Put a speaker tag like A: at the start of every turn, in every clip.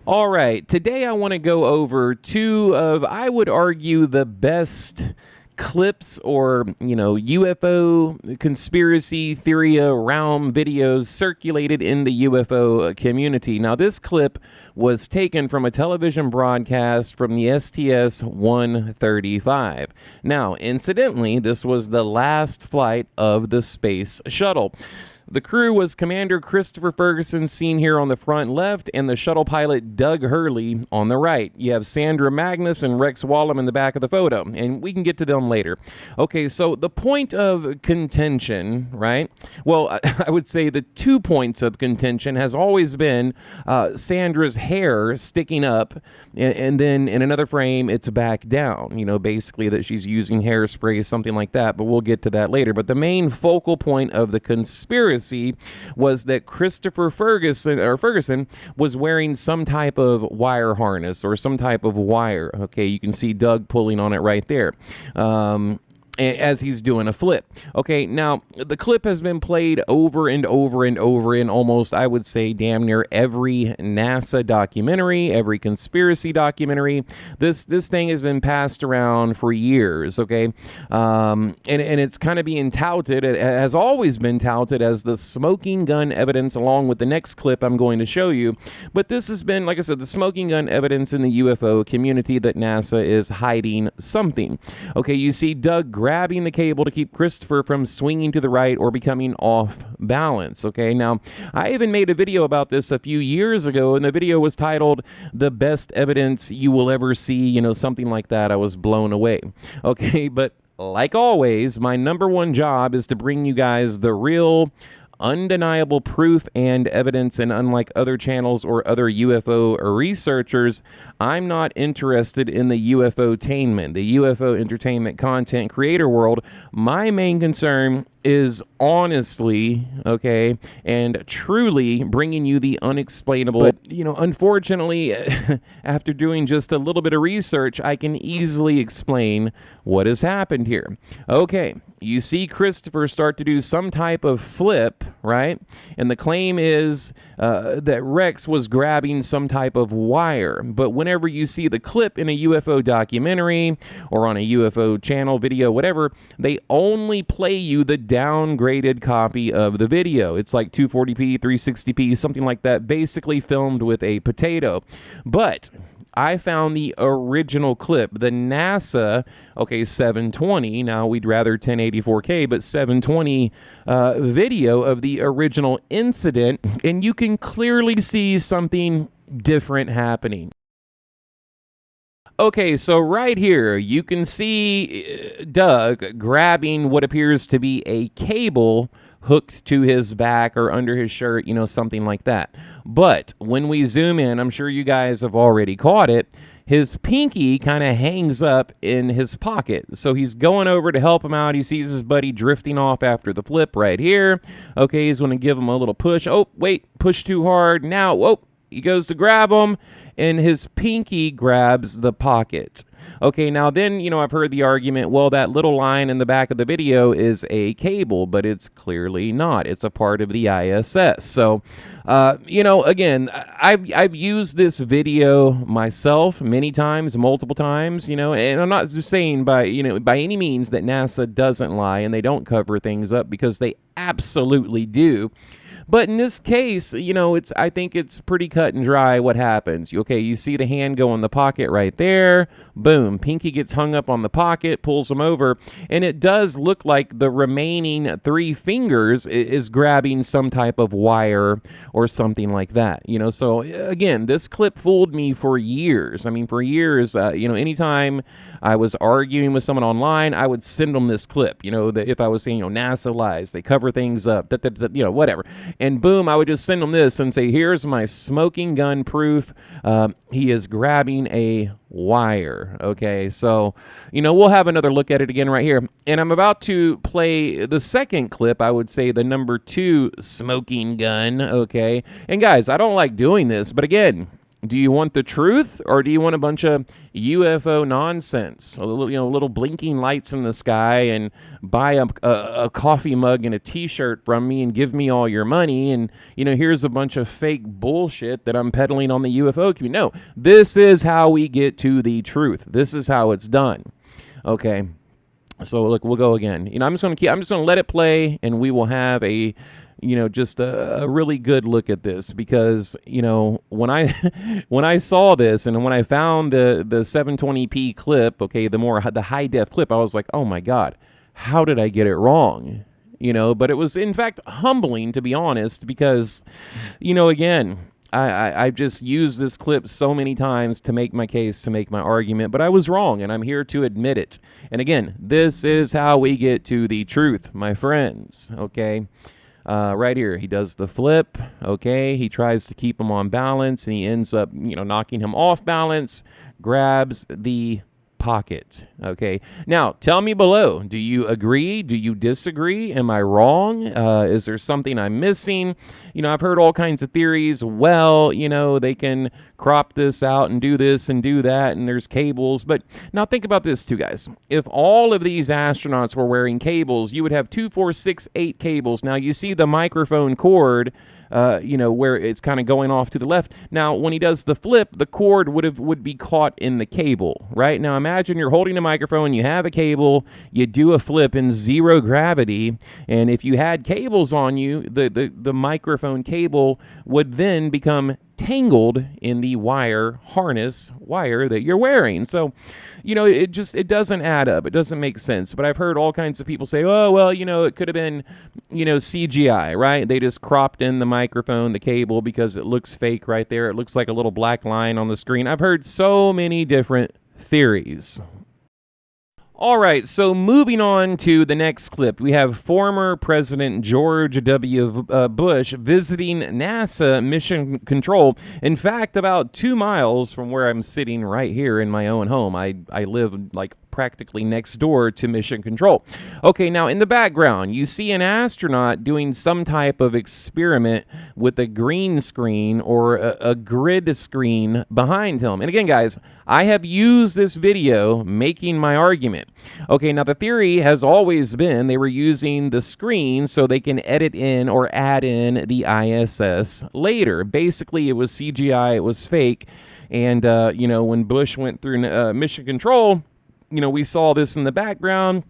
A: All right, today I want to go over two of, I would argue, the best clips or, UFO conspiracy theory realm videos circulated in the UFO community. Now, this clip was taken from a television broadcast from the STS-135. Now, incidentally, this was the last flight of the space shuttle. The crew was Commander Christopher Ferguson, seen here on the front left, and the shuttle pilot Doug Hurley on the right. You have Sandra Magnus and Rex Wallum in the back of the photo, and we can get to them later. Okay, so the point of contention, right? Well, I would say the 2 points of contention has always been Sandra's hair sticking up, and then in another frame, it's back down. Basically that she's using hairspray, something like that, but we'll get to that later. But the main focal point of the conspiracy was that Christopher Ferguson was wearing some type of wire harness or some type of wire. Okay, you can see Doug pulling on it right there. As he's doing a flip. Okay, now the clip has been played over and over and over in almost, I would say, damn near every NASA documentary, every conspiracy documentary. This thing has been passed around for years, okay? And it's kind of being touted, it has always been touted as the smoking gun evidence, along with the next clip I'm going to show you. But this has been, like I said, the smoking gun evidence in the UFO community that NASA is hiding something. Okay, you see Doug grabbing the cable to keep Christopher from swinging to the right or becoming off balance. Okay, now I even made a video about this a few years ago, and the video was titled "The Best Evidence You Will Ever See," something like that. I was blown away. Okay, but like always, my number one job is to bring you guys the real, undeniable proof and evidence, and unlike other channels or other UFO researchers, I'm not interested in the UFO-tainment, the UFO entertainment content creator world. My main concern is honestly, okay, and truly bringing you the unexplainable. But, unfortunately, after doing just a little bit of research, I can easily explain what has happened here. Okay, you see Christopher start to do some type of flip, right? And the claim is that Rex was grabbing some type of wire. But whenever you see the clip in a UFO documentary or on a UFO channel video, whatever, they only play you the downgraded copy of the video. It's like 240p, 360p, something like that, basically filmed with a potato. But I found the original clip, the NASA, 720, now we'd rather 1084K, but 720 video of the original incident, and you can clearly see something different happening. Okay, so right here, you can see Doug grabbing what appears to be a cable hooked to his back or under his shirt, something like that. But when we zoom in, I'm sure you guys have already caught it, his pinky kind of hangs up in his pocket. So he's going over to help him out. He sees his buddy drifting off after the flip right here. Okay, he's going to give him a little push. Oh, wait, push too hard. Now, whoa. He goes to grab him, and his pinky grabs the pocket. Okay, now then, I've heard the argument, well, that little line in the back of the video is a cable, but it's clearly not. It's a part of the ISS. So, again, I've used this video myself many times, multiple times, and I'm not saying by any means that NASA doesn't lie and they don't cover things up, because they absolutely do. But in this case, I think it's pretty cut and dry what happens. Okay, you see the hand go in the pocket right there. Boom, pinky gets hung up on the pocket, pulls him over, and it does look like the remaining 3 fingers is grabbing some type of wire or something like that. So again, this clip fooled me for years. I mean, for years, anytime I was arguing with someone online, I would send them this clip. That if I was saying, NASA lies, they cover things up, whatever. And boom, I would just send them this and say, here's my smoking gun proof. He is grabbing a wire. Okay, so, we'll have another look at it again right here. And I'm about to play the second clip, I would say the number 2 smoking gun. Okay, and guys, I don't like doing this, but again, Do you want the truth, or do you want a bunch of UFO nonsense? A little, little blinking lights in the sky, and buy a coffee mug and a T-shirt from me, and give me all your money, and here's a bunch of fake bullshit that I'm peddling on the UFO community. No, this is how we get to the truth. This is how it's done. Okay, so look, we'll go again. I'm just gonna let it play, and we will have just a really good look at this, because when I when I saw this, and when I found the 720p clip, okay, the high def clip, I was like, oh my god, how did I get it wrong? But it was in fact humbling, to be honest, because again, I've just used this clip so many times to make my case, to make my argument, but I was wrong, and I'm here to admit it. And again, this is how we get to the truth, my friends, okay? Right here, he does the flip, okay? He tries to keep him on balance, and he ends up, knocking him off balance, grabs the pocket, okay? Now, tell me below, do you agree? Do you disagree? Am I wrong? Is there something I'm missing? I've heard all kinds of theories. Well, they can crop this out and do this and do that, and there's cables. But now think about this too, guys. If all of these astronauts were wearing cables, you would have 2, 4, 6, 8 cables. Now, you see the microphone cord, where it's kind of going off to the left. Now, when he does the flip, the cord would be caught in the cable, right? Now, imagine you're holding a microphone, you have a cable, you do a flip in zero gravity, and if you had cables on you, the microphone cable would then become tangled in the harness wire that you're wearing. So, it doesn't add up. It doesn't make sense. But I've heard all kinds of people say, oh, well, it could have been, CGI, right? They just cropped in the microphone, the cable, because it looks fake right there. It looks like a little black line on the screen. I've heard so many different theories. All right, so moving on to the next clip, we have former President George W. Bush visiting NASA Mission Control. In fact, about 2 miles from where I'm sitting right here in my own home. I live like practically next door to Mission Control. Okay, now in the background, you see an astronaut doing some type of experiment with a green screen or a grid screen behind him. And again, guys, I have used this video making my argument. Okay, now the theory has always been they were using the screen so they can edit in or add in the ISS later. Basically, it was CGI, it was fake. And, when Bush went through Mission Control, we saw this in the background,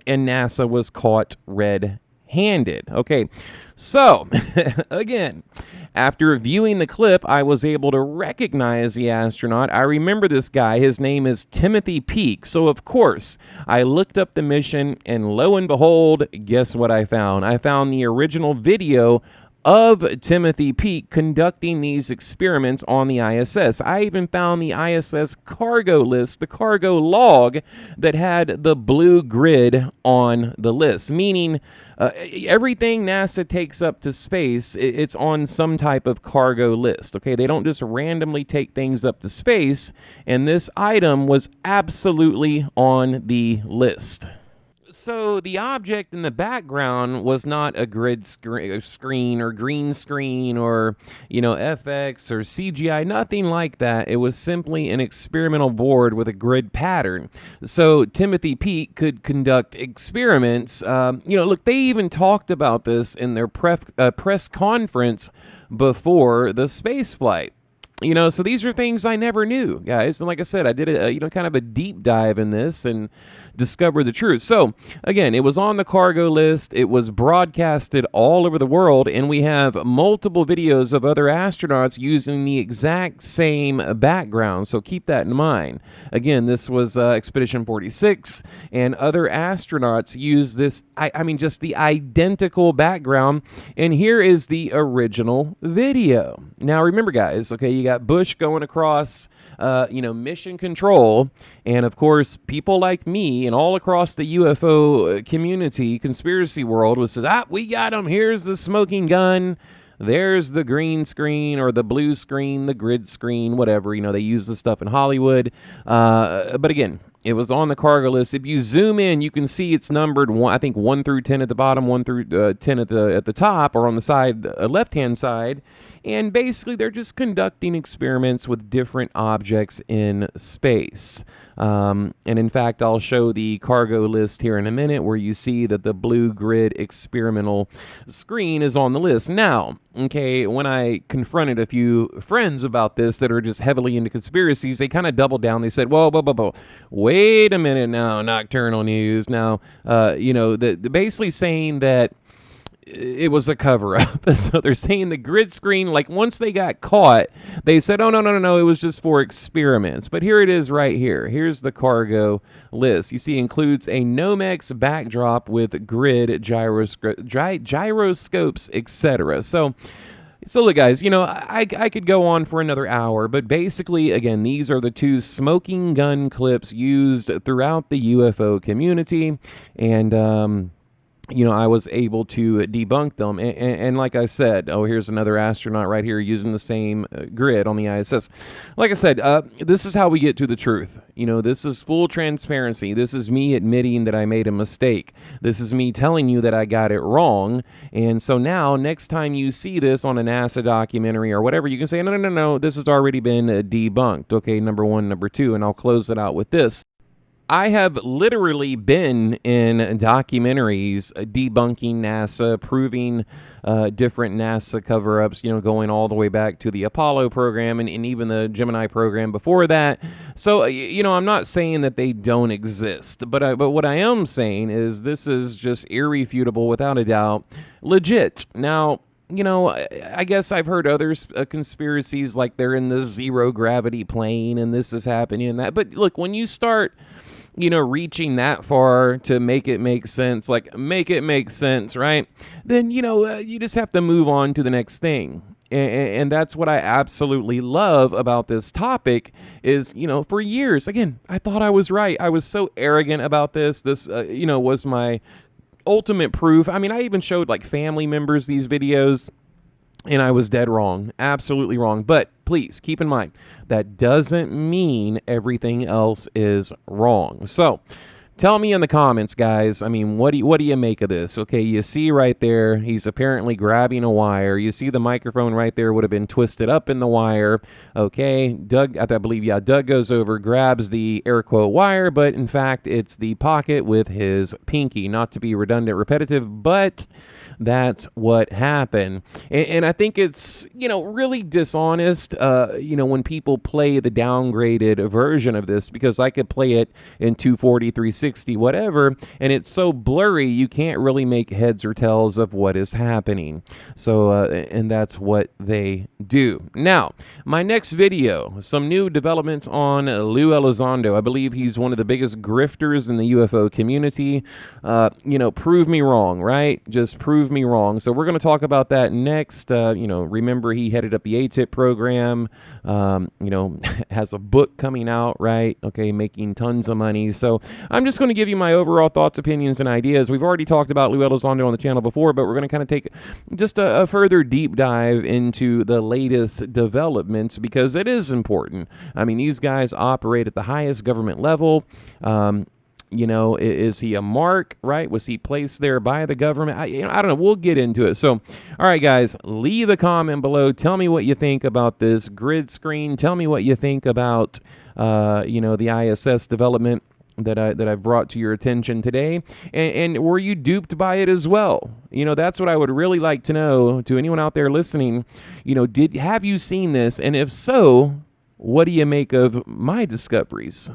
A: and NASA was caught red-handed. Okay, so, again, after viewing the clip, I was able to recognize the astronaut. I remember this guy. His name is Timothy Peake. So, of course, I looked up the mission, and lo and behold, guess what I found? I found the original video of Timothy Peake conducting these experiments on the ISS. I even found the ISS cargo list, the cargo log that had the blue grid on the list, meaning everything NASA takes up to space, it's on some type of cargo list. Okay, they don't just randomly take things up to space, and this item was absolutely on the list. So the object in the background was not a grid screen or green screen or, FX or CGI, nothing like that. It was simply an experimental board with a grid pattern. So Timothy Peake could conduct experiments. Look, they even talked about this in their press conference before the space flight. So these are things I never knew, guys. And like I said, I did kind of a deep dive in this and discovered the truth. So again, it was on the cargo list. It was broadcasted all over the world, and we have multiple videos of other astronauts using the exact same background. So keep that in mind. Again, this was Expedition 46, and other astronauts used this. Just the identical background. And here is the original video. Now, remember, guys. Okay, you got Bush going across, Mission Control, and of course, people like me and all across the UFO community, conspiracy world, was said, we got him. Here's the smoking gun. There's the green screen or the blue screen, the grid screen, whatever. They use this stuff in Hollywood. But again, it was on the cargo list. If you zoom in, you can see it's numbered 1 through 10 at the bottom, 1 through 10 at the top, or on the side, left-hand side. And basically, they're just conducting experiments with different objects in space. And in fact, I'll show the cargo list here in a minute, where you see that the blue grid experimental screen is on the list. Now, okay, when I confronted a few friends about this that are just heavily into conspiracies, they kind of doubled down. They said, whoa, wait a minute now, Nocturnal News. Now, basically saying that it was a cover-up. So they're saying the grid screen, like once they got caught, they said, oh, no, it was just for experiments. But here it is right here. Here's the cargo list. You see, includes a Nomex backdrop with grid gyroscopes, etc. So look, guys, I could go on for another hour, but basically, again, these are the two smoking gun clips used throughout the UFO community, and I was able to debunk them. And like I said, here's another astronaut right here using the same grid on the ISS. Like I said, this is how we get to the truth. This is full transparency. This is me admitting that I made a mistake. This is me telling you that I got it wrong. And so now, next time you see this on a NASA documentary or whatever, you can say, no, this has already been debunked. Okay, number one, number two, and I'll close it out with this. I have literally been in documentaries debunking NASA, proving different NASA cover-ups, going all the way back to the Apollo program and even the Gemini program before that. So, I'm not saying that they don't exist, but what I am saying is this is just irrefutable, without a doubt, legit. Now, I guess I've heard others conspiracies like they're in the zero gravity plane and this is happening and that. But look, when you start reaching that far to make it make sense, right? Then, you just have to move on to the next thing. And that's what I absolutely love about this topic is, for years, again, I thought I was right. I was so arrogant about this. This, was my ultimate proof. I mean, I even showed like family members these videos, and I was dead wrong, absolutely wrong. But please keep in mind, that doesn't mean everything else is wrong. So tell me in the comments, guys. I mean, what do you make of this? Okay, you see right there, he's apparently grabbing a wire. You see the microphone right there would have been twisted up in the wire. Okay, Doug goes over, grabs the air quote wire, but in fact, it's the pocket with his pinky. Not to be redundant, repetitive, but that's what happened. And I think it's, really dishonest, when people play the downgraded version of this, because I could play it in 240, 360, whatever, and it's so blurry, you can't really make heads or tails of what is happening. So, and that's what they do. Now, my next video, some new developments on Lou Elizondo. I believe he's one of the biggest grifters in the UFO community. Prove me wrong, right? Just prove me wrong. So we're going to talk about that next. Remember he headed up the ATIP program, has a book coming out, right? Okay, making tons of money. So I'm just going to give you my overall thoughts, opinions, and ideas. We've already talked about Lou Elizondo on the channel before, but we're going to kind of take just a further deep dive into the latest developments, because it is important. I mean, these guys operate at the highest government level. Is he a mark, right? Was he placed there by the government? I don't know. We'll get into it. So, all right, guys, leave a comment below. Tell me what you think about this grid screen. Tell me what you think about, the ISS development that I've brought to your attention today. And were you duped by it as well? That's what I would really like to know. To anyone out there listening, have you seen this? And if so, what do you make of my discoveries?